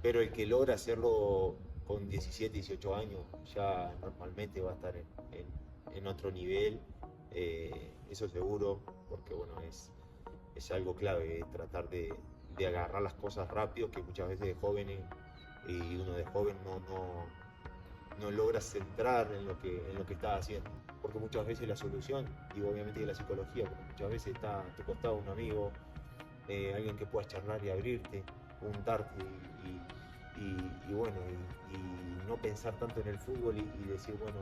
pero el que logra hacerlo con 17, 18 años ya normalmente va a estar en otro nivel, eso seguro, porque bueno, es algo clave, tratar de agarrar las cosas rápido, que muchas veces de jóvenes y uno de joven no logra centrar en lo que está haciendo. Porque muchas veces la solución, y obviamente de la psicología, porque muchas veces está a tu costado un amigo, alguien que puedas charlar y abrirte, preguntarte y bueno, y no pensar tanto en el fútbol y decir, bueno,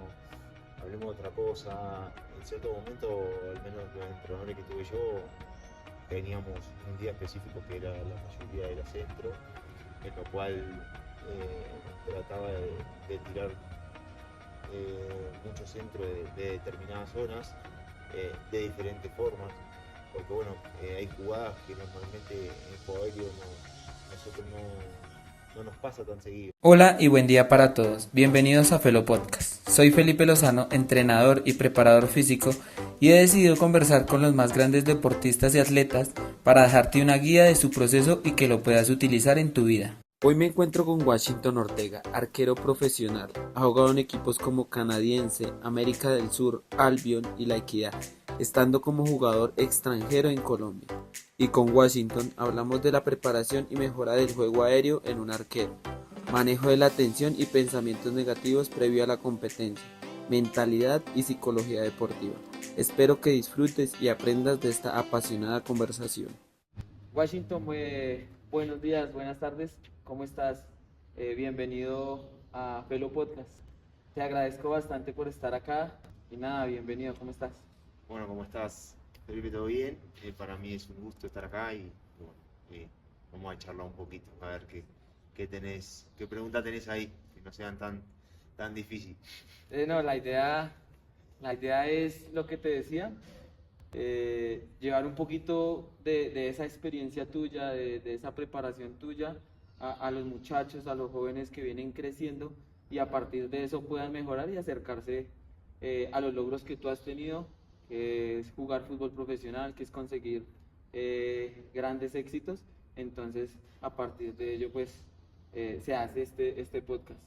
hablemos de otra cosa. En cierto momento, al menos los entrenadores que tuve yo, teníamos un día específico que era la mayoría era centro, en lo cual trataba de tirar mucho centro de determinadas zonas, de diferentes formas, porque bueno, hay jugadas que normalmente en juego aéreo nosotros no nos pasa tan seguido. Hola y buen día para todos. Bienvenidos a Felo Podcast. Soy Felipe Lozano, entrenador y preparador físico, y he decidido conversar con los más grandes deportistas y atletas para dejarte una guía de su proceso y que lo puedas utilizar en tu vida. Hoy me encuentro con Washington Ortega, arquero profesional. Ha jugado en equipos como Canadiense, América del Sur, Albion y La Equidad, estando como jugador extranjero en Colombia. Y con Washington hablamos de la preparación y mejora del juego aéreo en un arquero, manejo de la tensión y pensamientos negativos previo a la competencia, mentalidad y psicología deportiva. Espero que disfrutes y aprendas de esta apasionada conversación. Washington, buenos días, buenas tardes, ¿cómo estás? Bienvenido a Felo Podcast. Te agradezco bastante por estar acá y nada, bienvenido, ¿cómo estás? Bueno, ¿cómo estás, Felipe? ¿Todo bien? Para mí es un gusto estar acá y bueno, vamos a charlar un poquito, a ver qué pregunta tenés ahí, que no sean tan difíciles. No, la idea es lo que te decía, llevar un poquito de esa experiencia tuya, de esa preparación tuya a los muchachos, a los jóvenes que vienen creciendo y a partir de eso puedan mejorar y acercarse a los logros que tú has tenido, que es jugar fútbol profesional, que es conseguir grandes éxitos. Entonces, a partir de ello, pues se hace este podcast.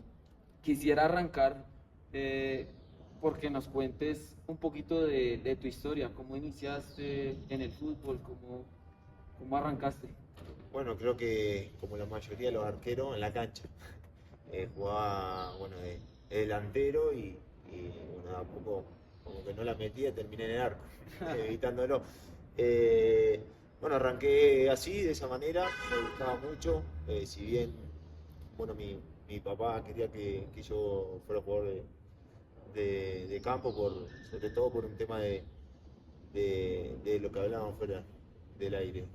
Quisiera arrancar eh, porque nos cuentes un poquito de tu historia, cómo iniciaste en el fútbol, cómo arrancaste. Bueno, creo que como la mayoría de los arqueros en la cancha, jugaba bueno, de delantero y bueno, a poco como que no la metía, terminé en el arco, evitándolo. Eh, bueno, arranqué así, de esa manera, me gustaba mucho, si bien bueno, mi papá quería que yo fuera jugador de campo, sobre todo por un tema de lo que hablábamos fuera del aire.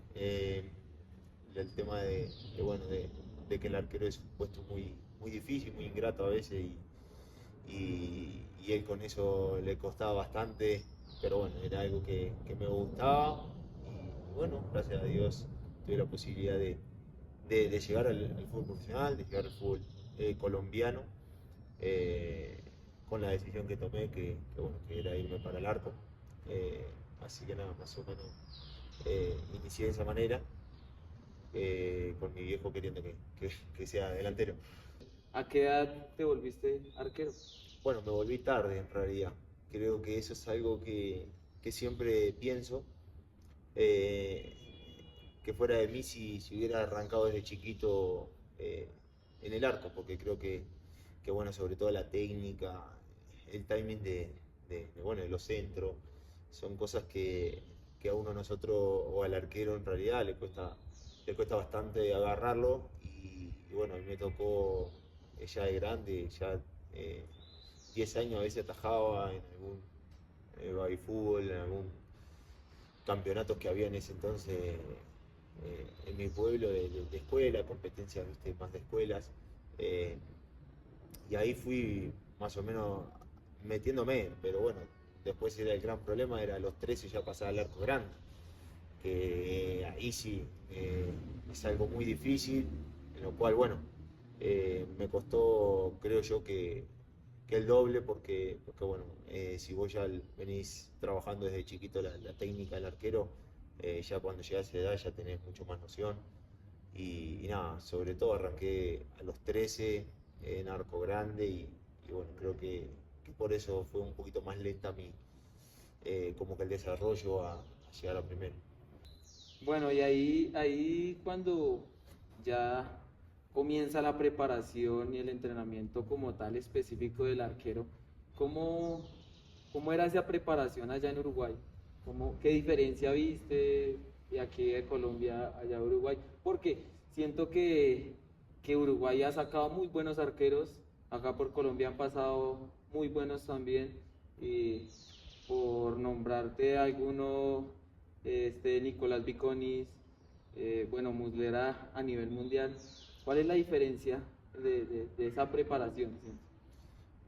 El tema bueno, de que el arquero es un puesto muy difícil, muy ingrato a veces y él con eso le costaba bastante, pero bueno, era algo que me gustaba y bueno, gracias a Dios tuve la posibilidad de llegar al fútbol profesional, de llegar al fútbol colombiano, eh, con la decisión que tomé, bueno, que era irme para el arco. Eh, Así que nada, más o menos inicié de esa manera, con mi viejo queriendo que sea delantero. ¿A qué edad te volviste arquero? Bueno, me volví tarde en realidad. Creo que eso es algo que siempre pienso. eh, que fuera de mí si hubiera arrancado desde chiquito eh, en el arco, porque creo que bueno, sobre todo la técnica, el timing bueno, de los centros, son cosas que a uno nosotros o al arquero en realidad le cuesta bastante agarrarlo y bueno, a mí me tocó ya de grande, ya eh, 10 años a veces atajaba en algún baby fútbol, en algún campeonatos que había en ese entonces en mi pueblo de escuela, competencias ¿viste? Más de escuelas. eh, y ahí fui más o menos metiéndome, pero bueno, después era el gran problema, era a los 13 ya pasar al arco grande, que ahí sí es algo muy difícil, en lo cual, bueno, me costó, creo yo, que el doble, porque bueno, si vos ya venís trabajando desde chiquito la técnica del arquero, ya cuando llegás a esa edad ya tenés mucho más noción. y nada, sobre todo arranqué a los 13 en arco grande y bueno, creo que por eso fue un poquito más lenta como que el desarrollo a llegar a primero. Bueno, y ahí cuando ya comienza la preparación y el entrenamiento como tal específico del arquero, ¿cómo, cómo era esa preparación allá en Uruguay? ¿Qué diferencia viste de aquí de Colombia allá a Uruguay? Porque siento que Uruguay ha sacado muy buenos arqueros, acá por Colombia han pasado muy buenos también, y por nombrarte alguno, Nicolás Viconis, bueno, Muslera a nivel mundial. ¿Cuál es la diferencia de esa preparación? ¿Sí?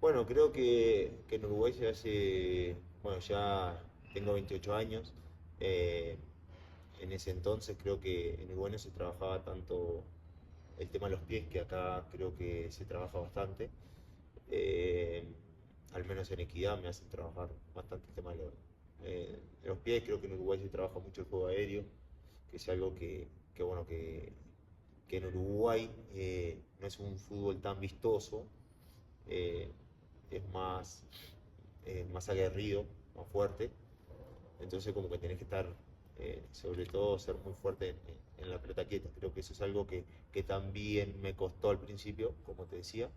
Bueno, creo que en Uruguay se hace, bueno, ya tengo 28 años. eh, en ese entonces creo que en Uruguay no se trabajaba tanto el tema de los pies, que acá creo que se trabaja bastante. Eh, Al menos en Equidad me hacen trabajar bastante el tema de los pies. Creo que en Uruguay se trabaja mucho el juego aéreo, que es algo que bueno, que en Uruguay no es un fútbol tan vistoso. eh, es más aguerrido, más fuerte. Entonces como que tenés que estar, sobre todo ser muy fuerte en la pelota quieta. Creo que eso es algo que también me costó al principio, como te decía,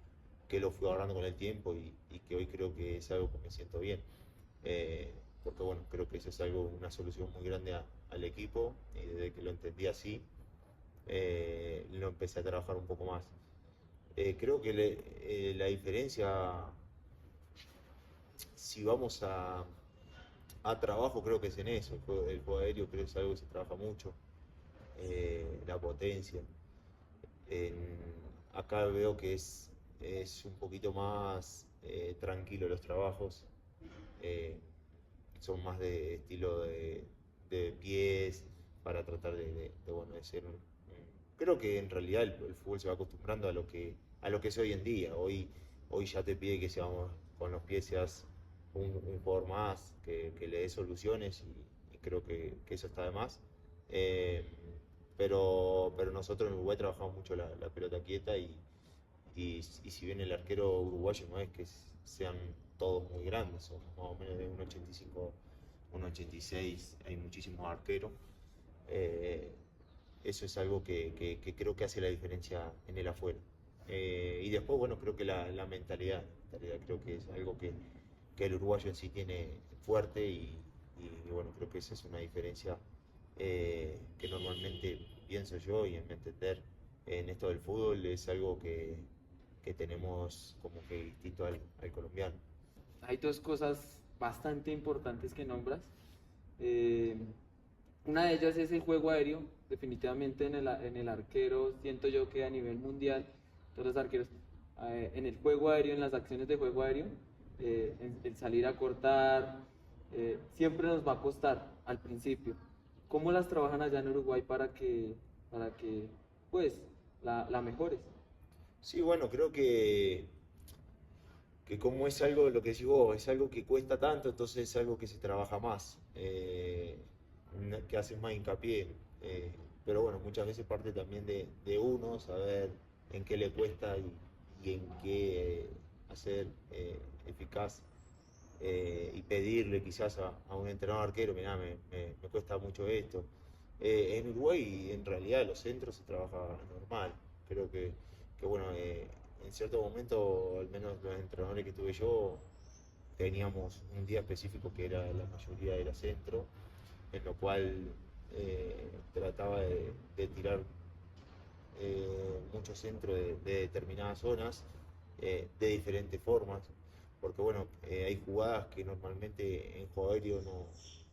que lo fui ahorrando con el tiempo y que hoy creo que es algo que me siento bien. Porque bueno, creo que eso es algo, una solución muy grande al equipo y desde que lo entendí así, lo empecé a trabajar un poco más. Creo que la diferencia, si vamos a trabajo, creo que es en eso. El juego aéreo creo que es algo que se trabaja mucho. La potencia. En- Acá veo que es un poquito más tranquilo los trabajos. eh, Son más de estilo de pies para tratar bueno, de ser creo que en realidad el fútbol se va acostumbrando a lo que es hoy en día. Hoy ya te pide que seamos con los pies seas un jugador más, que le dé soluciones y creo que eso está de más. Eh, pero nosotros en Uruguay trabajamos mucho la pelota quieta y si bien el arquero uruguayo no es que sean todos muy grandes, son más o menos de 1,85, 1,86, hay muchísimos arqueros. eh, Eso es algo que creo que hace la diferencia en el afuera. Y después, bueno, creo que la mentalidad creo que es algo que el uruguayo en sí tiene fuerte y bueno, creo que esa es una diferencia que normalmente pienso yo y en mi entender en esto del fútbol es algo que tenemos como que distinto al colombiano. Hay dos cosas bastante importantes que nombras. Eh, una de ellas es el juego aéreo. Definitivamente en el arquero, siento yo que a nivel mundial, todos los arqueros, en el juego aéreo, en las acciones de juego aéreo, el salir a cortar, siempre nos va a costar al principio. ¿Cómo las trabajan allá en Uruguay para que pues, la mejores? Sí, bueno, creo que como es algo, lo que decís vos, es algo que cuesta tanto, entonces es algo que se trabaja más, que hace más hincapié. Pero bueno, muchas veces parte también de uno, saber en qué le cuesta y en qué hacer eficaz y pedirle quizás a un entrenador arquero, mirá, me cuesta mucho esto. En Uruguay en realidad los centros se trabaja normal, creo que bueno, en cierto momento, al menos los entrenadores que tuve yo, teníamos un día específico que era la mayoría era centro, en lo cual trataba de tirar mucho centro de determinadas zonas de diferentes formas, porque bueno, hay jugadas que normalmente en juego aéreo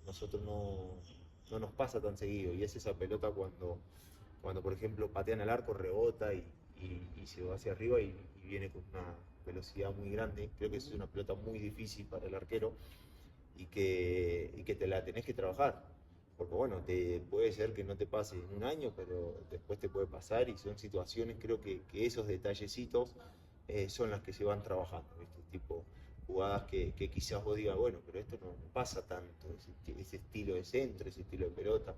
nosotros no nos pasa tan seguido, y es esa pelota cuando por ejemplo patean al arco, rebota y se va hacia arriba y viene con una velocidad muy grande. Creo que eso es una pelota muy difícil para el arquero y que te la tenés que trabajar. Porque bueno, puede ser que no te pase en un año, pero después te puede pasar y son situaciones, creo que esos detallecitos son las que se van trabajando, ¿viste? Tipo jugadas que quizás vos digas, bueno, pero esto no pasa tanto, ese estilo de centro, ese estilo de pelota.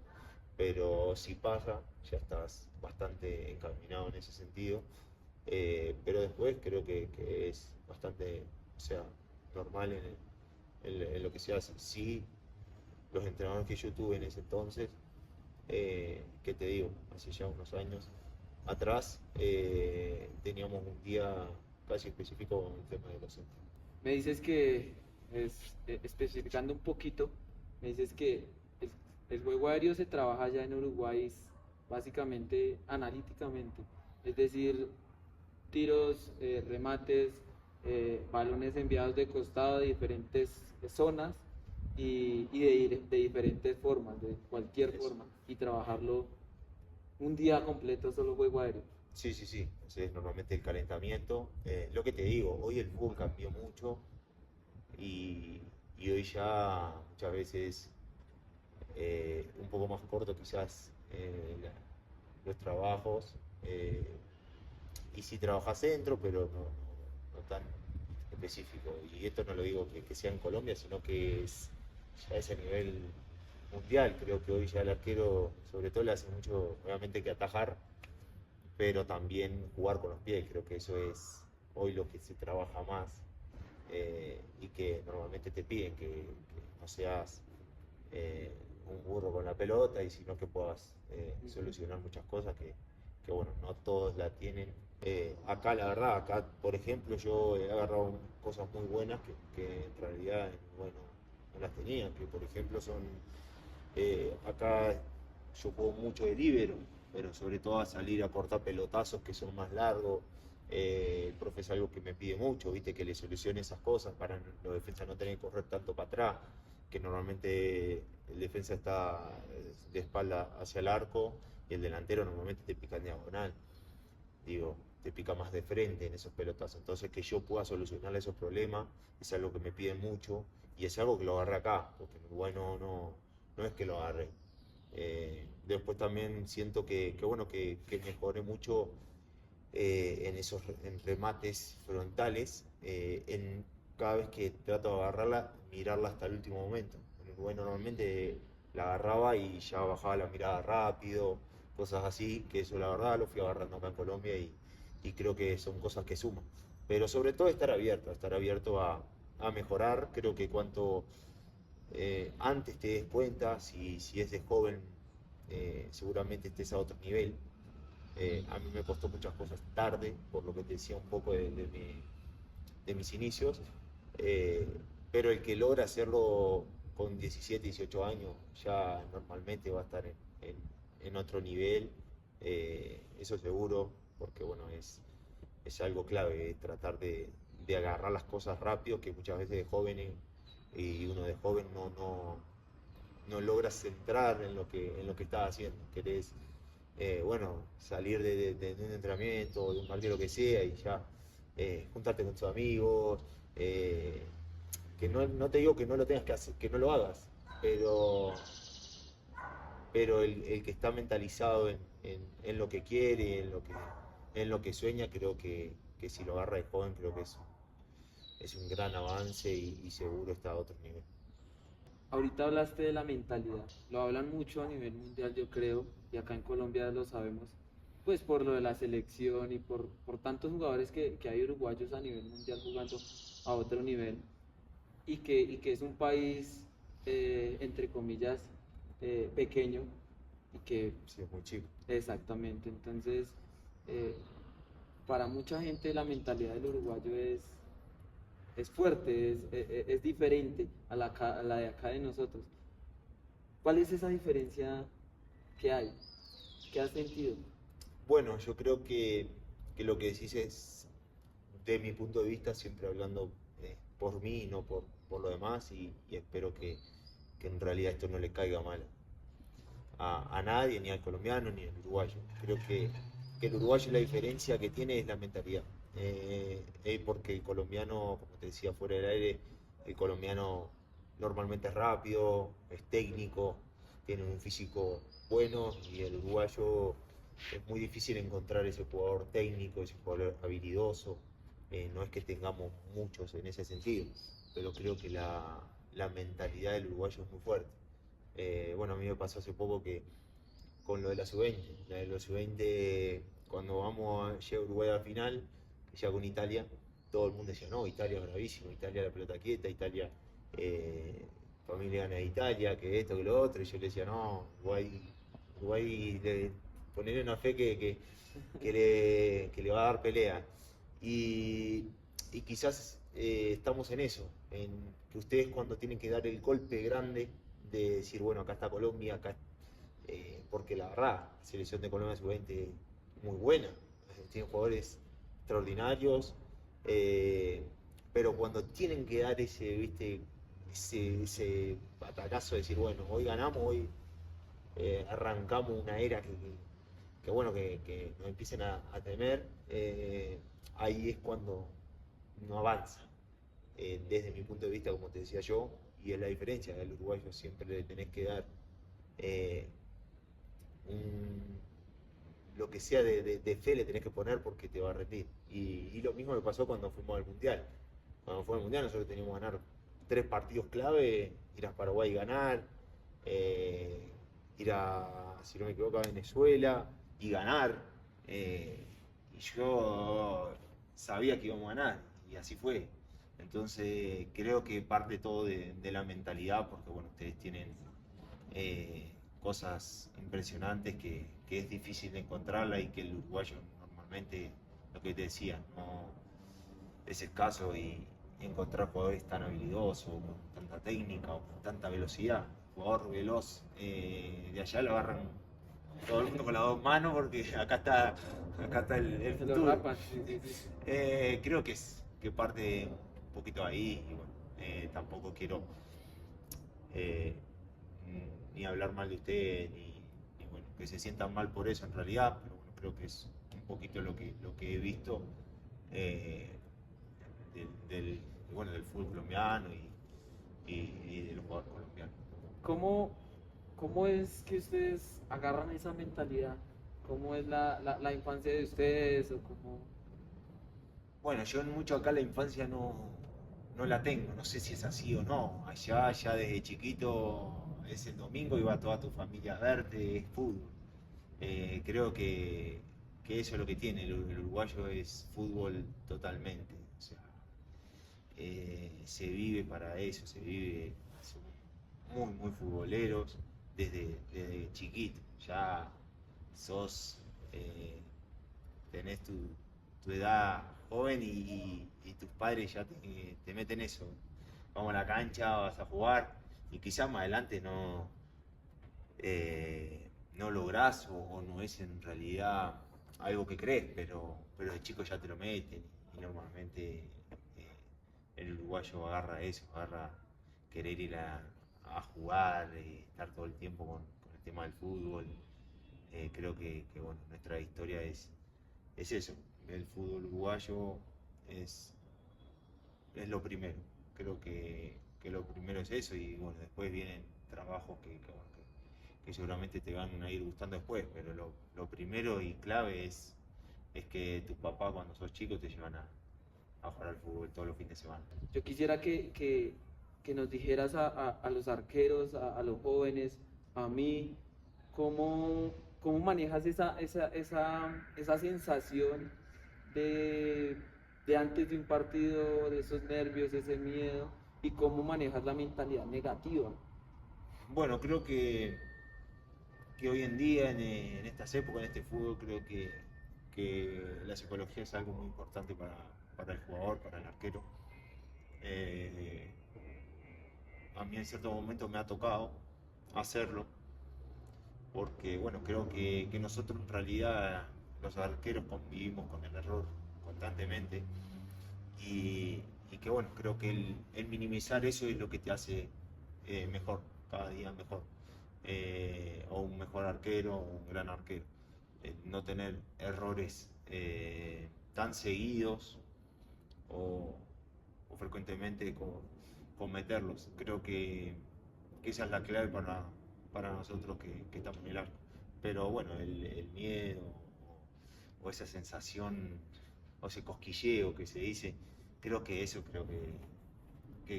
pero si pasa, ya estás bastante encaminado en ese sentido. Pero después creo que es bastante, o sea, normal en lo que se hace. Sí, los entrenadores que yo tuve en ese entonces, que te digo, hace ya unos años atrás, teníamos un día casi específico con el tema de los centros. Me dices que, especificando un poquito, me dices que el, el juego aéreo se trabaja allá en Uruguay básicamente analíticamente, es decir, tiros, remates, balones enviados de costado de diferentes zonas de diferentes formas, de cualquier Eso. forma, y trabajarlo un día completo solo juego aéreo. Sí, sí, sí. Ese es normalmente el calentamiento. Lo que te digo, hoy el fútbol cambió mucho y, y hoy ya muchas veces un poco más corto quizás los trabajos. Y si trabajas dentro, pero no tan específico. Y esto no lo digo que sea en Colombia, sino que ya es a nivel mundial. Creo que hoy ya el arquero, sobre todo, le hace mucho, obviamente, que atajar, pero también jugar con los pies. Creo que eso es hoy lo que se trabaja más y que normalmente te piden que no seas un burro con la pelota y sino que puedas solucionar muchas cosas que, bueno, no todos la tienen. Acá la verdad, acá por ejemplo yo he agarrado cosas muy buenas que en realidad, bueno, no las tenía, que por ejemplo son, acá yo juego mucho de líbero, pero sobre todo a salir a cortar pelotazos que son más largos. El profe es algo que me pide mucho, viste, que le solucione esas cosas para los defensas no tener que correr tanto para atrás, que normalmente el defensa está de espalda hacia el arco y el delantero normalmente te pica en diagonal, digo, te pica más de frente en esos pelotazos. Entonces que yo pueda solucionar esos problemas es algo que me piden mucho y es algo que lo agarré acá, porque en Uruguay no es que lo agarré. Después también siento bueno, que mejoré mucho en esos en remates frontales, cada vez que trato de agarrarla, mirarla hasta el último momento. En Uruguay normalmente la agarraba y ya bajaba la mirada rápido, cosas así, que eso la verdad lo fui agarrando acá en Colombia y creo que son cosas que suman. Pero sobre todo estar abierto a mejorar. Creo que cuanto antes te des cuenta, si es de joven, seguramente estés a otro nivel. A mí me costó muchas cosas tarde, por lo que te decía un poco de mis inicios, eh, pero el que logra hacerlo con 17, 18 años ya normalmente va a estar en otro nivel, eso seguro, porque bueno, es algo clave, tratar de agarrar las cosas rápido, que muchas veces de jóvenes y uno de joven no logra centrar en lo que está haciendo. Querés, bueno, salir de un entrenamiento o de un partido, lo que sea, y ya juntarte con tus amigos. Que no te digo que no lo tengas que hacer, que no lo hagas, pero, pero el que está mentalizado en lo que quiere, en lo que sueña, creo que si lo agarra de joven, creo que es un gran avance y seguro está a otro nivel. Ahorita hablaste de la mentalidad, lo hablan mucho a nivel mundial yo creo, y acá en Colombia lo sabemos, pues por lo de la selección y por tantos jugadores que hay uruguayos a nivel mundial jugando a otro nivel, y que es un país, entre comillas, pequeño, y que Sí, es muy chico. exactamente, entonces, eh, para mucha gente la mentalidad del uruguayo es fuerte, es diferente a la de acá de nosotros. ¿Cuál es esa diferencia que hay? ¿Qué has sentido? Bueno, yo creo que lo que decís es, de mi punto de vista, siempre hablando por mí y no por lo demás, y espero que en realidad esto no le caiga mal a nadie, ni al colombiano, ni al uruguayo. Creo que el uruguayo la diferencia que tiene es la mentalidad. Porque el colombiano, como te decía fuera del aire, el colombiano normalmente es rápido, es técnico, tiene un físico bueno y el uruguayo es muy difícil encontrar ese jugador técnico, ese jugador habilidoso. No es que tengamos muchos en ese sentido, pero creo que la mentalidad del uruguayo es muy fuerte. Bueno, a mí me pasó hace poco con lo de la sub-20. La de los sub-20, cuando llega Uruguay a la final, ya con Italia, todo el mundo decía, no, Italia es bravísimo, Italia la pelota quieta, Italia, familia gana de Italia, que esto, que lo otro, y yo le decía, no, Uruguay ponerle una fe que le va a dar pelea. Y, y quizás estamos en eso, en que ustedes cuando tienen que dar el golpe grande de decir, bueno, acá está Colombia, porque la verdad, la selección de Colombia sub-20 muy buena, tiene jugadores extraordinarios, eh, pero cuando tienen que dar ese, ¿viste? Ese batacazo de decir, bueno, hoy ganamos, hoy arrancamos una era que bueno, que nos empiecen a temer, ahí es cuando no avanza. Desde mi punto de vista, como te decía yo, y es la diferencia, del uruguayo siempre le tenés que dar eh, un, lo que sea de fe le tenés que poner porque te va a rendir. Y lo mismo me pasó cuando fuimos al Mundial. Cuando fuimos al Mundial nosotros teníamos que ganar 3 partidos clave, ir a Paraguay y ganar, eh, ir a, si no me equivoco, a Venezuela y ganar. Y yo sabía que íbamos a ganar y así fue. Entonces creo que parte todo de la mentalidad, porque bueno, ustedes tienen cosas impresionantes que es difícil de encontrarla y que el uruguayo normalmente, lo que te decía, no es escaso y encontrar jugadores tan habilidosos, con tanta técnica o con tanta velocidad. Jugador veloz, de allá lo agarran todo el mundo con las 2 manos porque acá está el Se lo futuro. rapan, sí, sí, sí. Creo que parte un poquito ahí y bueno, tampoco quiero eh, ni hablar mal de usted, ni, bueno, que se sientan mal por eso en realidad, pero bueno, creo que es un poquito lo que he visto eh, del, bueno, del fútbol colombiano y de los jugadores colombianos. ¿Cómo, cómo es que ustedes agarran esa mentalidad? ¿Cómo es la infancia de ustedes? ¿O cómo? Bueno, yo mucho acá la infancia no la tengo, no sé si es así o no. Allá ya desde chiquito es el domingo y va toda tu familia a verte, es fútbol. Creo que eso es lo que tiene, el uruguayo es fútbol totalmente. O sea, se vive para eso, son muy, muy futboleros desde chiquito. Ya sos, eh, tenés tu edad joven y tus padres ya te meten eso. Vamos a la cancha, vas a jugar y quizás más adelante no lográs o no es en realidad algo que crees, pero de chico ya te lo meten y normalmente el uruguayo agarra eso, agarra querer ir a jugar, estar todo el tiempo con el tema del fútbol. Creo que, bueno, nuestra historia es eso, el fútbol uruguayo es, es lo primero. Creo que lo primero es eso y bueno, después vienen trabajos bueno, que seguramente te van a ir gustando después, pero lo primero y clave es que tus papás cuando sos chico te llevan a jugar al fútbol todos los fines de semana. Yo quisiera que nos dijeras a los arqueros, a los jóvenes, a mí, cómo manejas esa sensación de, de antes de un partido, de esos nervios, ese miedo, y cómo manejas la mentalidad negativa. Bueno, creo que hoy en día, en estas épocas, en este fútbol, creo que la psicología es algo muy importante para el jugador, para el arquero. Eh, a mí en ciertos momentos me ha tocado hacerlo, porque bueno, creo que nosotros en realidad los arqueros convivimos con el error constantemente y que bueno, creo que el minimizar eso es lo que te hace mejor, cada día mejor, o un mejor arquero, o un gran arquero. No tener errores tan seguidos o, o frecuentemente cometerlos. Creo que esa es la clave para nosotros que estamos en el arco. Pero bueno, el miedo o esa sensación o ese cosquilleo que se dice, creo que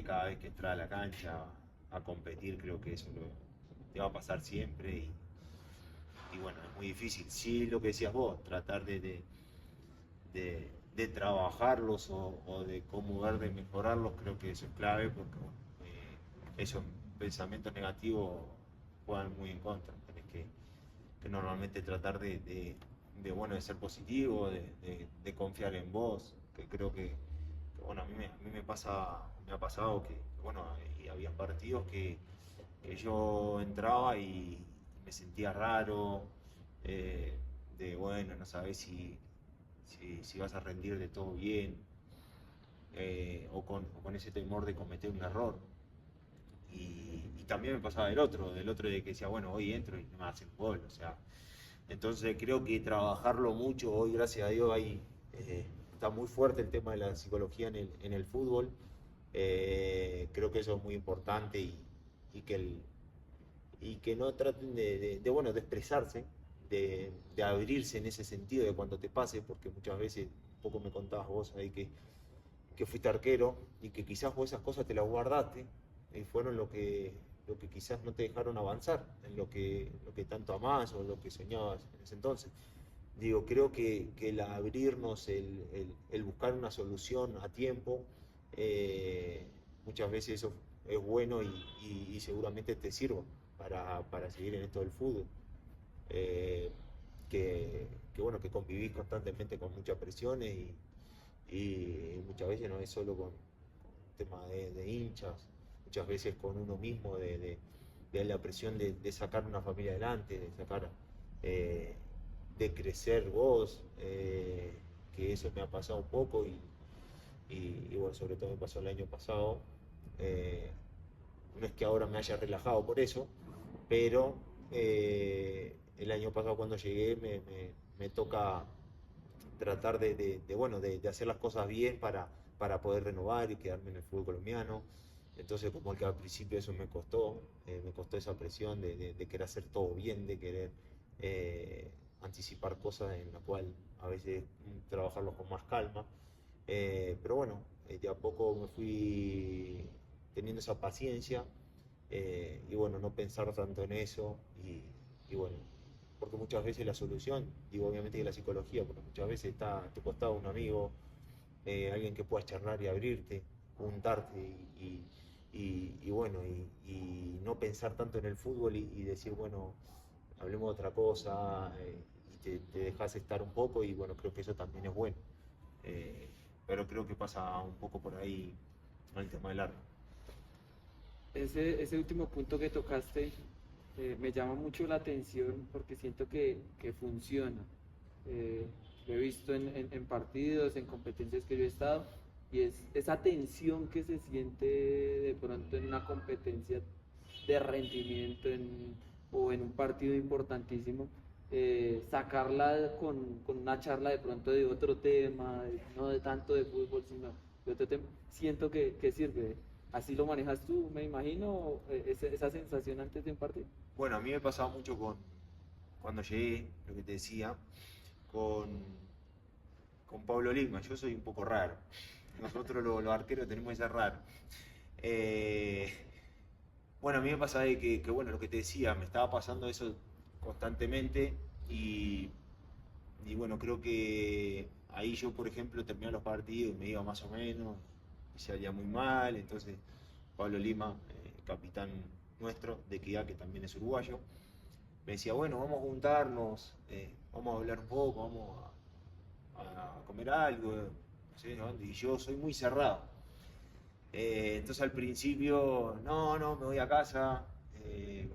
cada vez que entras a la cancha a competir, creo que eso te va a pasar siempre y bueno, es muy difícil. Sí, lo que decías vos, tratar de trabajarlos o de cómo ver de mejorarlos, creo que eso es clave porque bueno, esos pensamientos negativos juegan muy en contra. Tenés que normalmente tratar bueno, de ser positivo, de confiar en vos, que creo que, bueno, a mí me ha pasado que bueno, y había partidos que yo entraba y me sentía raro, eh, bueno, no sabes si vas a rendir de todo bien, o con ese temor de cometer un error. Y también me pasaba del otro de que decía, bueno, hoy entro y no me hacen gol, o sea. Entonces creo que trabajarlo mucho, hoy gracias a Dios está muy fuerte el tema de la psicología en el fútbol. Creo que eso es muy importante y que, y que no traten bueno, de expresarse, de abrirse en ese sentido de cuando te pase, porque muchas veces, un poco me contabas vos ahí que fuiste arquero y que quizás vos esas cosas te las guardaste y fueron lo que quizás no te dejaron avanzar en lo que tanto amás o lo que soñabas en ese entonces. Digo, creo que el abrirnos, el buscar una solución a tiempo, muchas veces eso es bueno y seguramente te sirva para seguir en esto del fútbol. Eh, que bueno, que convivís constantemente con muchas presiones y muchas veces no es solo con tema de hinchas, muchas veces con uno mismo, de la presión de sacar una familia adelante, de sacar, eh, de crecer vos, que eso me ha pasado un poco y bueno, sobre todo me pasó el año pasado. Eh, no es que ahora me haya relajado por eso, pero el año pasado cuando llegué me toca tratar bueno, de hacer las cosas bien para poder renovar y quedarme en el fútbol colombiano. Entonces, como que al principio eso me costó esa presión de querer hacer todo bien, de querer anticipar cosas en la cual a veces trabajarlos con más calma. Pero bueno, de a poco me fui teniendo esa paciencia y bueno, no pensar tanto en eso y bueno, porque muchas veces la solución, digo obviamente que la psicología, porque muchas veces está a tu costado un amigo, alguien que puedas charlar y abrirte, juntarte y bueno, y no pensar tanto en el fútbol y decir, bueno, hablemos de otra cosa y te dejas estar un poco y bueno, creo que eso también es bueno. Eh, pero creo que pasa un poco por ahí el tema del arte. Ese último punto que tocaste me llama mucho la atención porque siento que funciona. Eh, lo he visto en partidos, en competencias que yo he estado, y es esa tensión que se siente de pronto en una competencia de rendimiento o en un partido importantísimo, sacarla con una charla de pronto de otro tema, no de tanto de fútbol, sino de otro tema, siento que sirve. ¿Así lo manejas tú, me imagino, esa sensación antes de un partido? Bueno, a mí me pasaba mucho cuando llegué, lo que te decía, con, con Pablo Lima. Yo soy un poco raro. Nosotros los arqueros tenemos que ser raros. Eh, bueno, a mí me pasaba bueno, lo que te decía, me estaba pasando eso constantemente y, y bueno, creo que ahí yo, por ejemplo, terminaba los partidos y me iba más o menos y salía muy mal. Entonces, Pablo Lima, capitán nuestro de Equidad, que también es uruguayo, me decía, bueno, vamos a juntarnos, vamos a hablar un poco, vamos a comer algo, no sé dónde. Y yo soy muy cerrado. Entonces al principio, no, me voy a casa.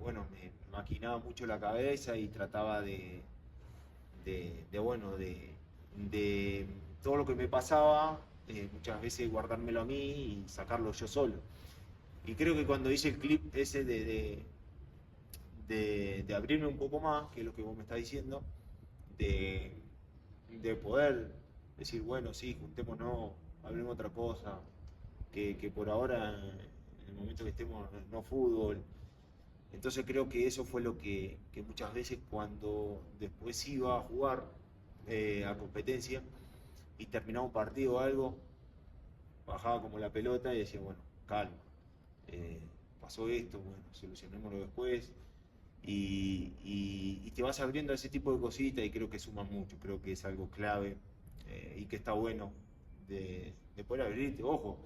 Bueno, me maquinaba mucho la cabeza y trataba bueno, de todo lo que me pasaba, muchas veces guardármelo a mí y sacarlo yo solo. Y creo que cuando hice el clip ese de abrirme un poco más, que es lo que vos me estás diciendo, de, de poder decir, bueno, sí, juntémonos, hablemos otra cosa, que por ahora, en el momento que estemos, no fútbol. Entonces creo que eso fue lo que muchas veces cuando después iba a jugar a competencia y terminaba un partido o algo, bajaba como la pelota y decía, bueno, calma, pasó esto, bueno, solucionémoslo después. y te vas abriendo a ese tipo de cositas y creo que suma mucho, creo que es algo clave y que está bueno de poder abrirte. Ojo,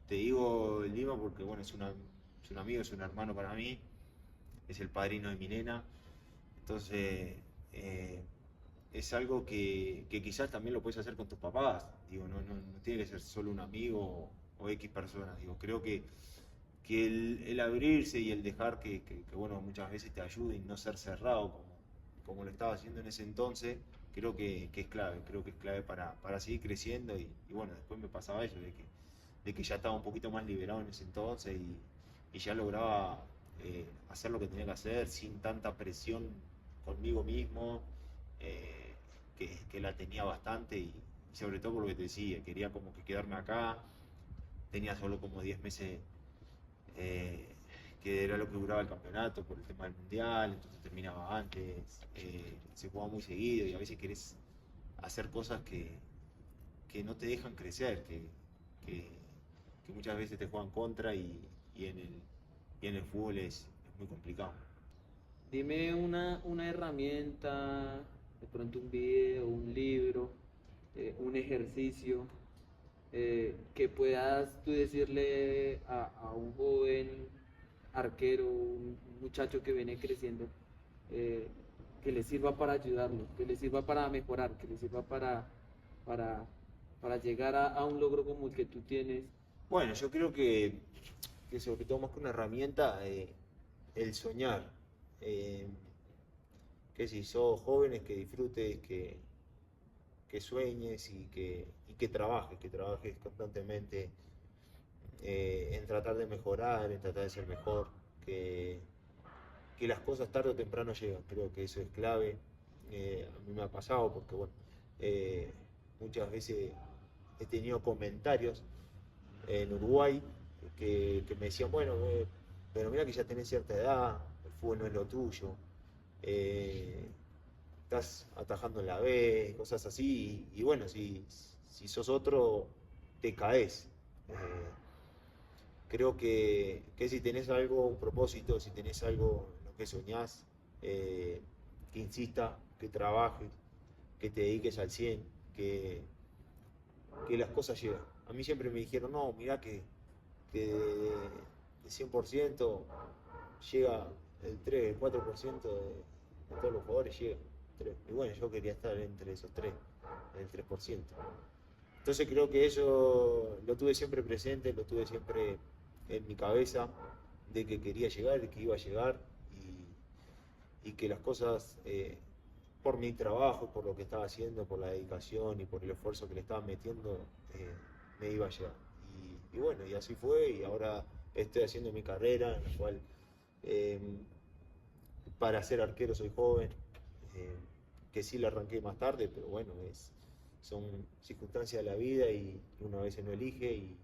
te digo Lima porque bueno, es un amigo, es un hermano para mí, es el padrino de mi nena, entonces es algo que quizás también lo puedes hacer con tus papás, digo, no tiene que ser solo un amigo o X personas, digo, creo que el abrirse y el dejar que, bueno, muchas veces te ayude y no ser cerrado como lo estaba haciendo en ese entonces, que es clave, creo que es clave para seguir creciendo y bueno, después me pasaba eso, de que ya estaba un poquito más liberado en ese entonces y ya lograba hacer lo que tenía que hacer sin tanta presión conmigo mismo, que la tenía bastante y sobre todo por lo que te decía, quería como que quedarme acá, tenía solo como 10 meses eh, que era lo que duraba el campeonato por el tema del mundial, entonces terminaba antes, se jugaba muy seguido y a veces querés hacer cosas que no te dejan crecer, que, que muchas veces te juegan contra y en el fútbol es muy complicado. Dime una herramienta, de pronto un video, un libro, un ejercicio que puedas tú decirle a un joven arquero, un muchacho que viene creciendo, eh, que le sirva para ayudarlo, que le sirva para mejorar, que le sirva para, para llegar a un logro como el que tú tienes. Bueno, yo creo que sobre todo más que una herramienta, el soñar. Eh, que si sos jóvenes, que disfrutes, que sueñes que trabajes constantemente en tratar de mejorar, en tratar de ser mejor, que, que las cosas tarde o temprano llegan, creo que eso es clave. A mí me ha pasado porque, bueno, eh, muchas veces he tenido comentarios en Uruguay que me decían, bueno, pero mira que ya tenés cierta edad, el fútbol no es lo tuyo, eh, estás atajando en la B, cosas así, y bueno, si sos otro, te caes. Eh, Creo que si tenés algo, un propósito, si tenés algo en lo que soñás, que insista, que trabajes, que te dediques al 100, que, que las cosas llegan. A mí siempre me dijeron, no, mirá que de 100% llega el 3 el 4% de todos los jugadores llega. Y bueno, yo quería estar entre esos 3 en el 3%. Entonces creo que eso lo tuve siempre presente, lo tuve siempre en mi cabeza, de que quería llegar, de que iba a llegar y que las cosas, por mi trabajo, por lo que estaba haciendo, por la dedicación y por el esfuerzo que le estaba metiendo, me iba a llegar. Y bueno, y así fue y ahora estoy haciendo mi carrera en la cual eh, para ser arquero soy joven, eh, que sí la arranqué más tarde, pero bueno, son circunstancias de la vida y uno a veces no elige y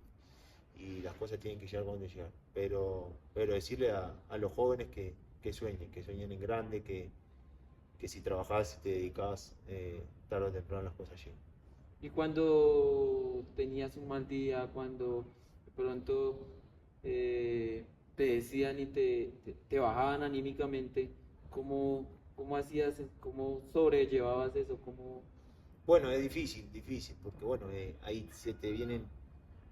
las cosas tienen que llegar cuando llegar. Pero decirle a los jóvenes que sueñen en grande, que si trabajás, si te dedicás, tarde o temprano las cosas llegan. Y cuando tenías un mal día, cuando de pronto te decían y te bajaban anímicamente, ¿cómo hacías, cómo sobrellevabas eso? ¿Cómo... Bueno, es difícil, difícil, porque bueno, ahí se te vienen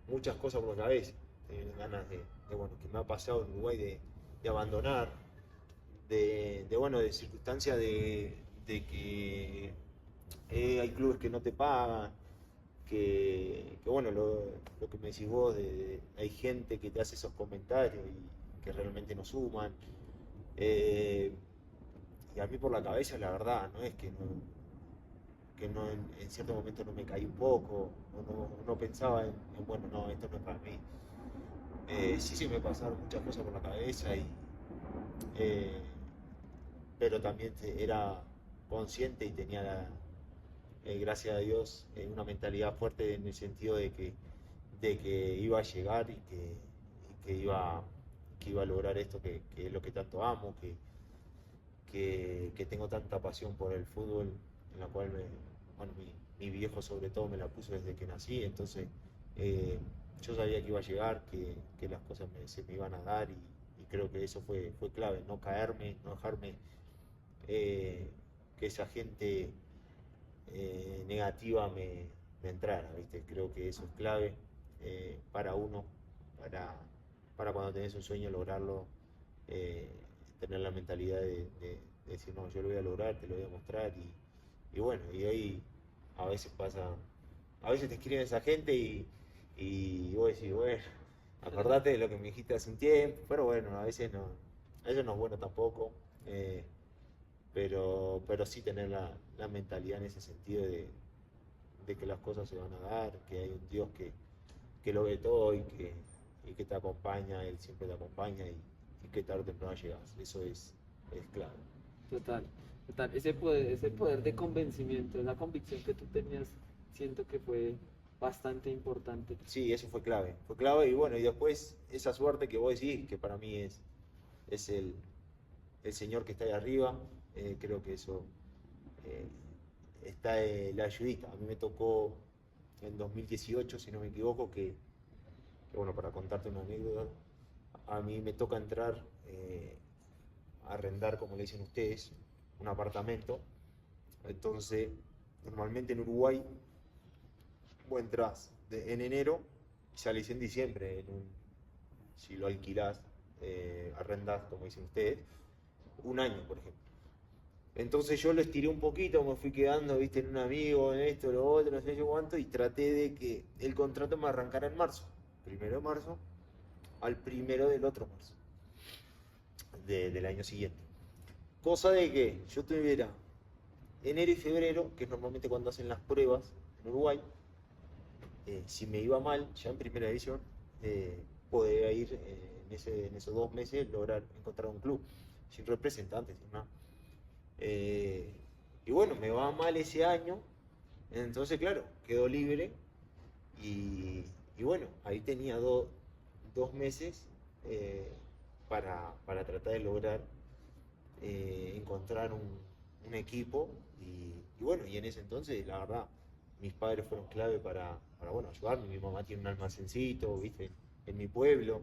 muchas cosas por la cabeza. Te vienen ganas bueno, que me ha pasado en Uruguay de abandonar, bueno, de circunstancias de que hay clubes que no te pagan, que bueno, lo que me decís vos, hay gente que te hace esos comentarios y que realmente no suman. Eh, y a mí por la cabeza, la verdad, no es que no en cierto momento no me caí un poco, no pensaba bueno, no, esto no es para mí. Sí, sí me pasaron muchas cosas por la cabeza eh, pero también era consciente y tenía, gracias a Dios, una mentalidad fuerte en el sentido de que iba a llegar y que iba a lograr esto que es lo que tanto amo, que tengo tanta pasión por el fútbol, en la cual bueno, mi viejo sobre todo me la puso desde que nací, entonces yo sabía que iba a llegar, que las cosas se me iban a dar y creo que eso fue clave, no caerme, no dejarme que esa gente negativa me entrara, ¿viste? Creo que eso es clave para uno, para, para cuando tenés un sueño lograrlo, eh, tener la mentalidad de decir, no, yo lo voy a lograr, te lo voy a mostrar y bueno, y ahí a veces pasa, a veces te escriben esa gente y vos decís, bueno, acordate de lo que me dijiste hace un tiempo, pero bueno, a veces no, eso no es bueno tampoco. Pero sí tener la mentalidad en ese sentido de que las cosas se van a dar, que hay un Dios que lo ve todo y que te acompaña, Él siempre te acompaña y que tarde o temprano llegas. Eso es clave. Total, total. Ese poder de convencimiento, esa convicción que tú tenías, siento que fue bastante importante. Sí, eso fue clave y bueno, y después esa suerte que vos decís, que para mí es el Señor que está ahí arriba, creo que eso eh, está la ayudita. A mí me tocó en 2018, si no me equivoco, que bueno, para contarte una anécdota, a mí me toca entrar a arrendar, como le dicen ustedes, un apartamento. Entonces, normalmente en Uruguay, vos entras en enero y salís en diciembre, si lo alquilás, arrendás, como dicen ustedes, un año, por ejemplo. Entonces yo lo estiré un poquito, me fui quedando, viste, en un amigo, en esto, lo otro, no sé yo cuánto, y traté de que el contrato me arrancara en marzo, 1 de marzo, al 1 del otro marzo, del año siguiente. Cosa de que yo tuviera enero y febrero, que es normalmente cuando hacen las pruebas en Uruguay, si me iba mal, ya en primera división, podía ir en esos 2 meses, lograr encontrar un club, sin representantes, sin nada. Eh, y bueno, me va mal ese año, entonces claro, quedo libre y, y bueno, ahí tenía 2 meses para tratar de lograr encontrar un equipo y bueno, y en ese entonces la verdad mis padres fueron clave para bueno, ayudarme. Mi mamá tiene un almacencito, viste, en mi pueblo,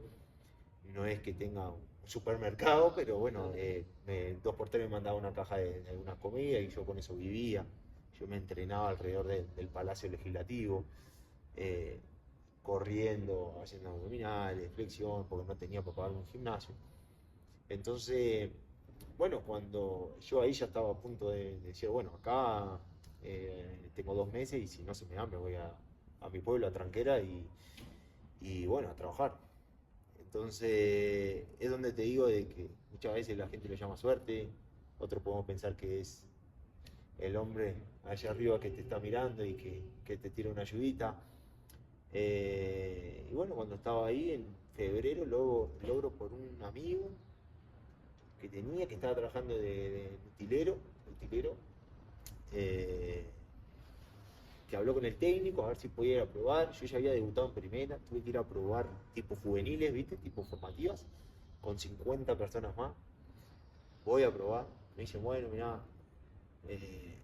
no es que tenga un supermercado, pero bueno, 2 por 3 me mandaba una caja de algunas comidas y yo con eso vivía. Yo me entrenaba alrededor del Palacio Legislativo, eh, corriendo, haciendo abdominales, flexión, porque no tenía para pagarme un gimnasio. Entonces, bueno, cuando yo ahí ya estaba a punto de decir, bueno, acá tengo 2 meses y si no se me da me voy a mi pueblo, a Tranquera y bueno, a trabajar. Entonces, es donde te digo de que muchas veces la gente lo llama suerte, otros podemos pensar que es el hombre allá arriba que te está mirando y que te tira una ayudita. Y bueno, cuando estaba ahí en febrero, logro por un amigo que tenía, que estaba trabajando de utilero, eh, que habló con el técnico a ver si podía ir a probar. Yo ya había debutado en primera, tuve que ir a probar tipo juveniles, ¿viste? Tipo formativas, con 50 personas más. Voy a probar. Me dicen, bueno, mirá, eh,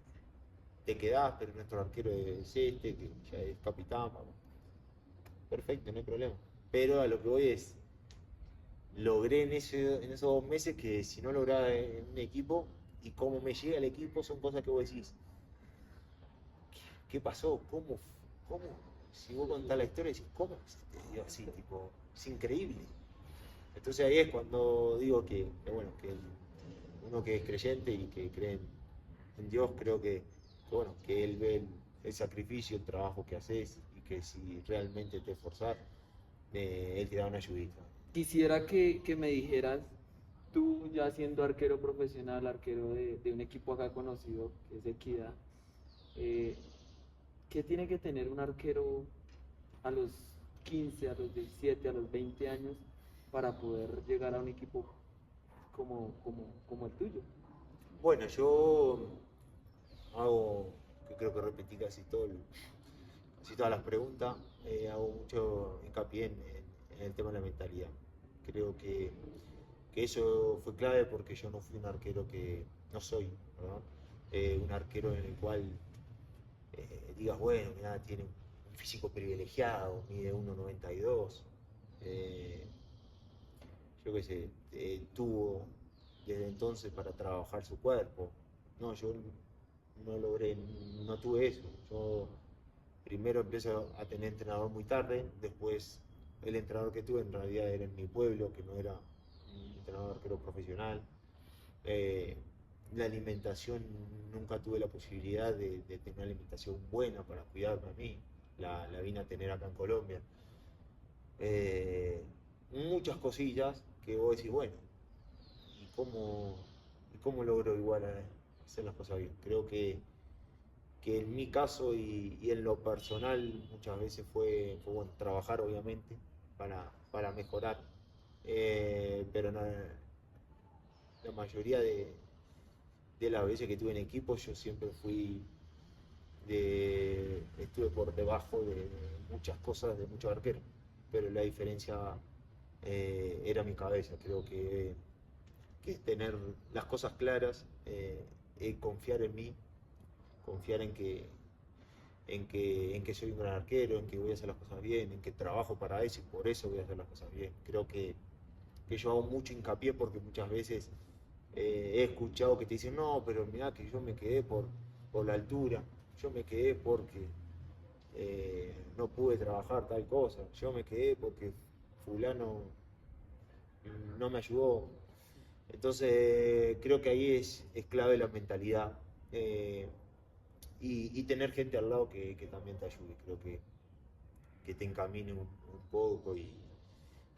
te quedás, pero nuestro arquero es este, que ya es capitán. Vamos. Perfecto, no hay problema. Pero a lo que voy es, logré en esos 2 meses que si no lograba en un equipo y cómo me llega el equipo son cosas que vos decís, ¿qué pasó? ¿Cómo? Si vos contás la historia, decís, ¿cómo se te dio así? Tipo, es increíble. Entonces ahí es cuando digo bueno, que uno que es creyente y que cree en Dios, creo bueno, que Él ve el sacrificio, el trabajo que haces y que si realmente te esforzás, Él te da una ayudita. Quisiera que me dijeras, tú ya siendo arquero profesional, arquero de un equipo acá conocido, que es Equidad, eh, ¿qué tiene que tener un arquero a los 15, a los 17, a los 20 años para poder llegar a un equipo como el tuyo? Bueno, yo hago, que creo que repetí casi todas las preguntas, hago mucho hincapié en el tema de la mentalidad. Creo que eso fue clave porque yo no fui un arquero no soy, ¿verdad? Un arquero en el cual digas, bueno, mirá, tiene un físico privilegiado, mide 1,92. Eh, yo qué sé, tuvo desde entonces para trabajar su cuerpo. No, yo no logré, no tuve eso. Yo primero empiezo a tener entrenador muy tarde, después el entrenador que tuve en realidad era en mi pueblo, que no era un entrenador arquero profesional. Eh, la alimentación, nunca tuve la posibilidad de tener una alimentación buena para cuidarme a mí. La vine a tener acá en Colombia. Eh, Muchas cosillas que vos decís, bueno, ¿y cómo logro igual hacer las cosas bien? Creo que en mi caso y en lo personal muchas veces fue bueno, trabajar obviamente para mejorar, pero no, la mayoría de las veces que estuve en equipo yo siempre estuve por debajo de muchas cosas de muchos arqueros, pero la diferencia era mi cabeza. Creo que es tener las cosas claras, confiar en mí, confiar en que soy un gran arquero, en que voy a hacer las cosas bien, en que trabajo para eso y por eso voy a hacer las cosas bien. Creo que yo hago mucho hincapié porque muchas veces he escuchado que te dicen, no, pero mirá que yo me quedé por la altura, yo me quedé porque no pude trabajar tal cosa, yo me quedé porque fulano no me ayudó. Entonces creo que ahí es clave la mentalidad, eh, y tener gente al lado que también te ayude. Creo que te encamine un poco y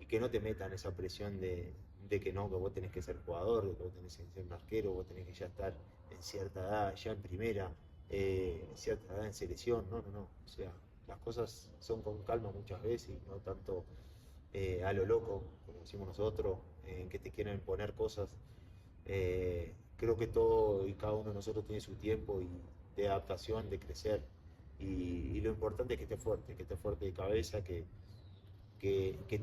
que no te metan esa presión de que no, que vos tenés que ser jugador, de que vos tenés que ser un arquero, vos tenés que ya estar en cierta edad, ya en primera, cierta edad en selección. No, no, no. O sea, las cosas son con calma muchas veces y no tanto a lo loco, como decimos nosotros, en que te quieren poner cosas. Creo que todo y cada uno de nosotros tiene su tiempo de adaptación, de crecer. Y lo importante es que estés fuerte de cabeza, que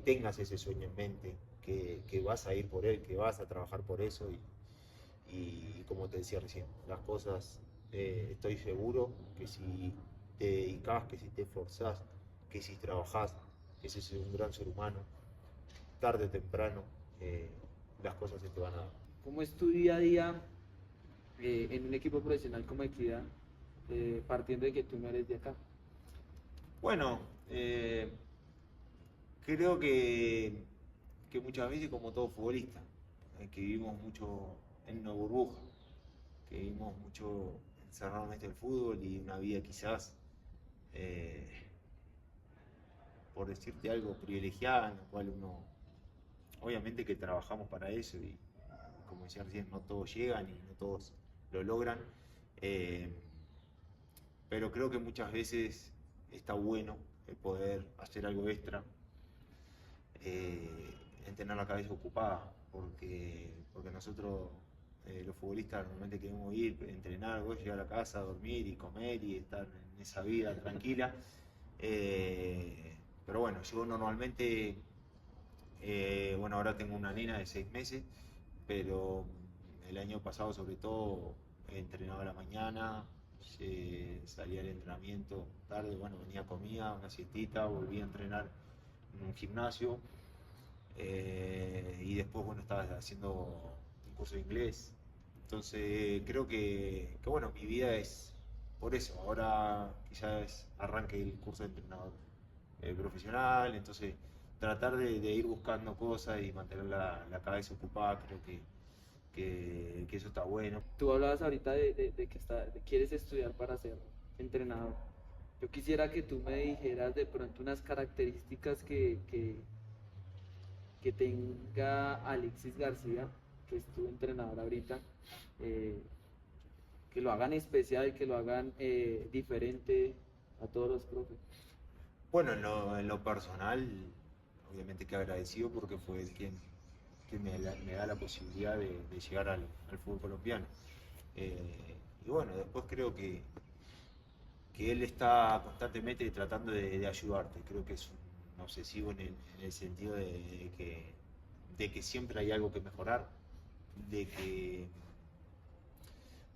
tengas ese sueño en mente, que vas a ir por él, que vas a trabajar por eso. Y como te decía recién, las cosas, estoy seguro que si te dedicas, que si te esforzás, que si trabajás, que si sos un gran ser humano, tarde o temprano, las cosas se te van a dar. ¿Cómo es tu día a día en un equipo profesional como Equidad, partiendo de que tú no eres de acá? Bueno, creo que muchas veces, como todo futbolista, que vivimos mucho en una burbuja, que vivimos mucho encerrados en el fútbol y una vida quizás, eh, por decirte algo, privilegiada, en la cual uno, obviamente que trabajamos para eso y como decía recién, no todos llegan y no todos lo logran, eh, pero creo que muchas veces está bueno el poder hacer algo extra, en tener la cabeza ocupada, porque nosotros, los futbolistas, normalmente queremos ir, entrenar, llegar a casa, dormir y comer y estar en esa vida tranquila. Pero bueno, yo normalmente, bueno, ahora tengo una nena de 6 meses, pero el año pasado sobre todo entrenaba a la mañana, salía al entrenamiento tarde, bueno, venía, comía una siestita, volvía a entrenar en un gimnasio, y después, bueno, estaba haciendo un curso de inglés. Entonces creo bueno, mi vida es por eso. Ahora quizás arranque el curso de entrenador profesional, entonces tratar de ir buscando cosas y mantener la cabeza ocupada, creo que eso está bueno. Tú hablabas ahorita de que quieres estudiar para ser entrenador. Yo quisiera que tú me dijeras de pronto unas características que tenga Alexis García, que es tu entrenador ahorita, eh, que lo hagan especial, que lo hagan diferente a todos los profes. Bueno, en lo personal, obviamente que agradecido porque fue él quien me da la posibilidad de llegar al fútbol colombiano. Y bueno, después creo que él está constantemente tratando de ayudarte. Creo que es un obsesivo en el sentido de que siempre hay algo que mejorar, de que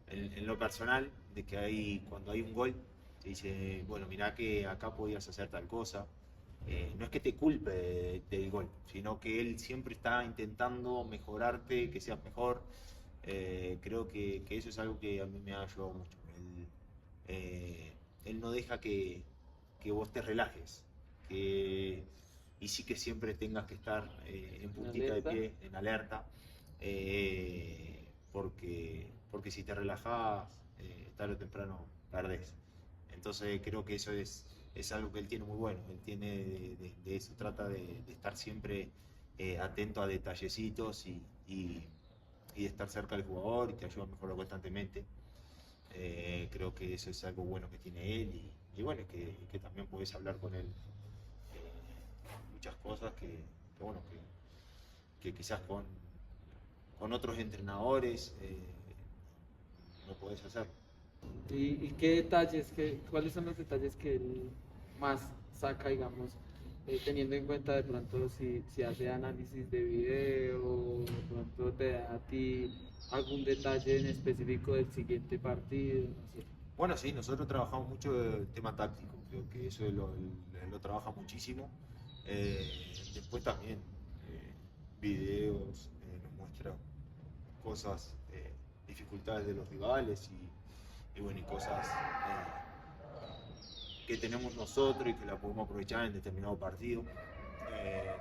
en lo personal, de que cuando hay un gol, te dice, bueno, mirá que acá podías hacer tal cosa, no es que te culpe del gol, sino que él siempre está intentando mejorarte, que seas mejor. Creo que eso es algo que a mí me ha ayudado mucho. Él no deja que vos te relajes, que, y sí que siempre tengas que estar en En puntita de alerta. pie, en alerta, porque si te relajas, tarde o temprano perdés. Entonces creo que eso es algo que él tiene muy bueno. Él tiene de eso, trata de estar siempre atento a detallecitos y de estar cerca del jugador y te ayuda a mejorar constantemente. Creo que eso es algo bueno que tiene él y bueno, que también puedes hablar con él muchas cosas bueno, que quizás con otros entrenadores no podés hacer. ¿Y qué detalles, cuáles son los detalles que él más saca, digamos, teniendo en cuenta de pronto si hace análisis de video, de pronto te da a ti algún detalle en específico del siguiente partido, no sé. Bueno, sí, nosotros trabajamos mucho el tema táctico, creo que eso lo trabaja muchísimo. Después también videos, nos muestra cosas, dificultades de los rivales y bueno, y cosas que tenemos nosotros y que la podemos aprovechar en determinado partido.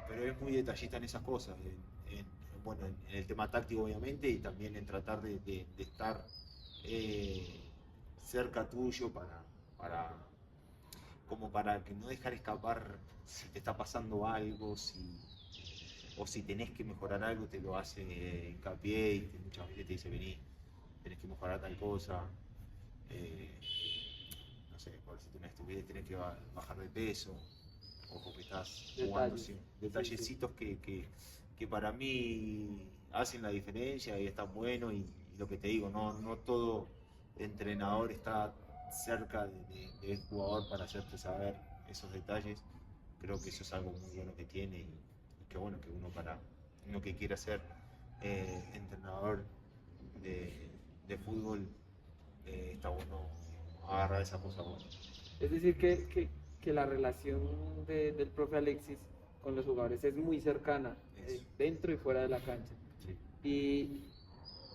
Pero es muy detallista en esas cosas, bueno, en el tema táctico obviamente y también en tratar de estar eh, cerca tuyo para, como para que no dejar escapar si te está pasando algo, o si tenés que mejorar algo, te lo hace hincapié y muchas veces te dice, vení, tenés que mejorar tal cosa. eh, no sé, por decirte una estupidez, tenés que bajar de peso, ojo que estás jugando, Detalles. sí, Sí, sí. detallecitos que para mí hacen la diferencia y están buenos y lo que te digo, no todo entrenador está cerca del jugador para hacerte saber esos detalles. Creo que eso es algo muy bueno que tiene y que bueno, que uno que quiera ser entrenador de, de fútbol, está bueno agarrar esa cosa buena. Es decir, que la relación del profe Alexis con los jugadores es muy cercana, Eso, dentro y fuera de la cancha. sí. Y,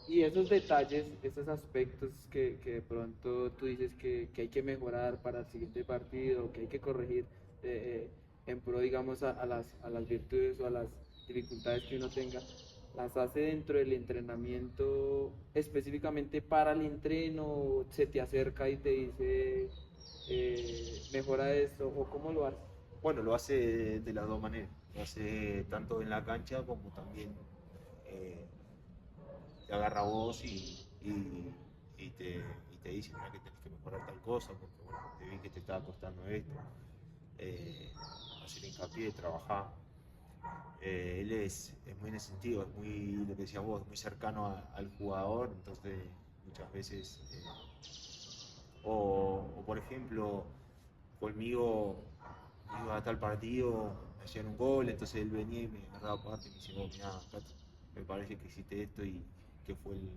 y esos detalles, esos aspectos que de pronto tú dices que hay que mejorar para el siguiente partido, que hay que corregir en pro, digamos, a las virtudes o a las dificultades que uno tenga, las hace dentro del entrenamiento específicamente para el entreno, se te acerca y te dice, mejora esto, o cómo lo hace. Bueno, lo hace de las dos maneras. Lo hace tanto en la cancha como también eh, te agarra a vos y te dice, mira que tenés que mejorar tal cosa, porque bueno, te vi que te estaba costando esto. Eh, hacer hincapié, trabajar. Él es muy en ese sentido, es muy, lo que decías vos, muy cercano al jugador, entonces muchas veces, o por ejemplo, conmigo iba a tal partido, me hacían un gol, entonces él venía y me agarraba aparte y me decía, oh, mirá, Cato, me parece que hiciste esto y que fue el...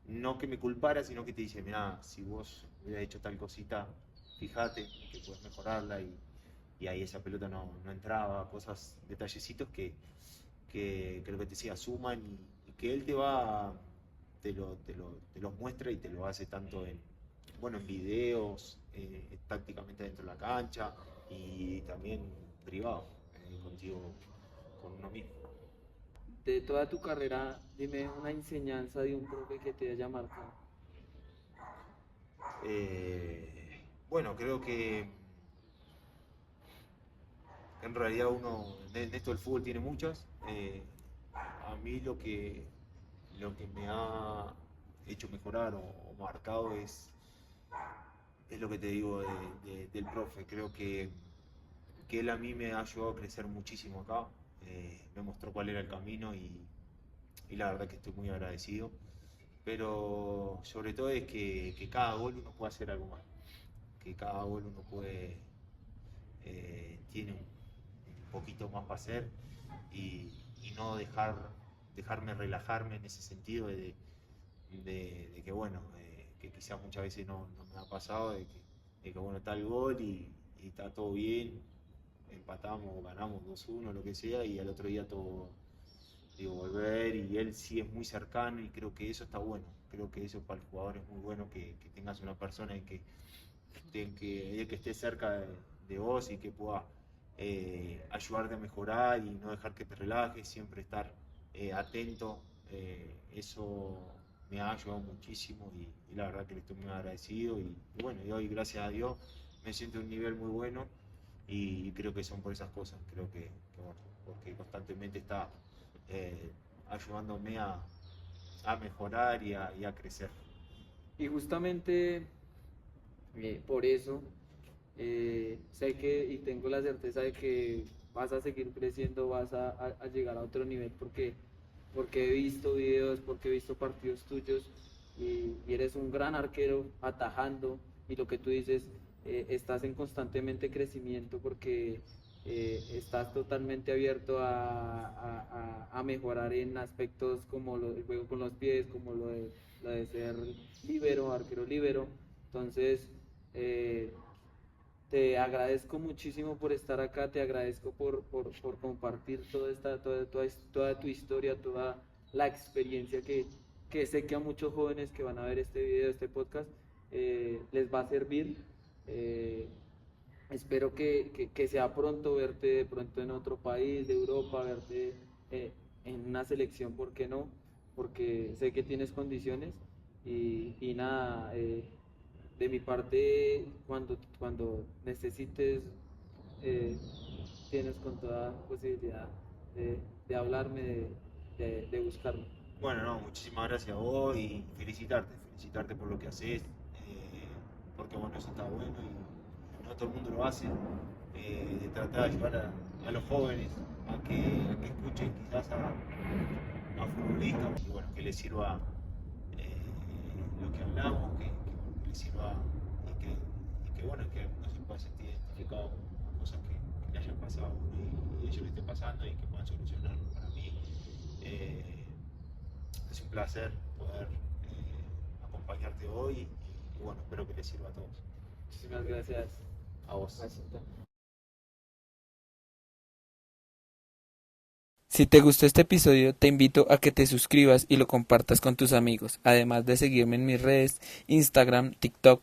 No que me culpara, sino que te dice, mirá, si vos hubieras hecho tal cosita, fíjate que puedes mejorarla y ahí esa pelota no entraba, cosas, detallecitos que lo que te decía, suman y que él te los muestra y te lo hace tanto bueno, en videos, tácticamente dentro de la cancha y también privado, contigo, con uno mismo. De toda tu carrera, dime una enseñanza de un profe que te haya marcado. Bueno, creo que en realidad uno, en esto del fútbol tiene muchas. A mí lo que me ha hecho mejorar o marcado es lo que te digo del profe. Creo que él a mí me ha ayudado a crecer muchísimo acá. Me mostró cuál era el camino y la verdad que estoy muy agradecido. Pero sobre todo es que cada gol uno puede hacer algo más. Que cada gol uno tiene un poquito más para hacer y no dejarme relajarme en ese sentido de que bueno, que quizás muchas veces no me ha pasado, de que bueno, está el gol y está todo bien, empatamos o ganamos 2-1, lo que sea, y al otro día todo, digo, volver, y él sí es muy cercano y creo que eso está bueno. Creo que eso para el jugador es muy bueno, que tengas una persona que esté cerca de vos y que pueda ayudarte a mejorar y no dejar que te relajes, siempre estar atento. Eso me ha ayudado muchísimo y la verdad que le estoy muy agradecido y bueno, y hoy gracias a Dios me siento en un nivel muy bueno y creo que son por esas cosas, creo que bueno, porque constantemente está ayudándome a mejorar y a crecer. Y justamente por eso sé que y tengo la certeza de que vas a seguir creciendo, vas a llegar a otro nivel porque he visto videos, porque he visto partidos tuyos y eres un gran arquero atajando y lo que tú dices, estás en constantemente crecimiento porque estás totalmente abierto a mejorar en aspectos como el juego con los pies, como lo de ser líbero, arquero líbero. Entonces, eh, te agradezco muchísimo por estar acá, te agradezco por compartir toda tu historia, toda la experiencia que sé que a muchos jóvenes que van a ver este video, este podcast, les va a servir. Eh, Espero que sea pronto verte de pronto en otro país de Europa, verte en una selección, ¿por qué no? Porque sé que tienes condiciones y nada, de mi parte, cuando necesites, eh, tienes con toda posibilidad de hablarme, de buscarme. Bueno, no, muchísimas gracias a vos y felicitarte por lo que haces, porque bueno, eso está bueno y no todo el mundo lo hace, de tratar de ayudar a los jóvenes a que escuchen quizás a futbolistas y bueno, que les sirva lo que hablamos, que les sirva y que bueno, que no se pueda sentir identificado con cosas que le hayan pasado y ellos le esté pasando y que puedan solucionarlo. Para mí es un placer poder acompañarte hoy y bueno, espero que les sirva a todos. Muchísimas gracias. A vos. Gracias. Si te gustó este episodio, te invito a que te suscribas y lo compartas con tus amigos, además de seguirme en mis redes, Instagram, TikTok,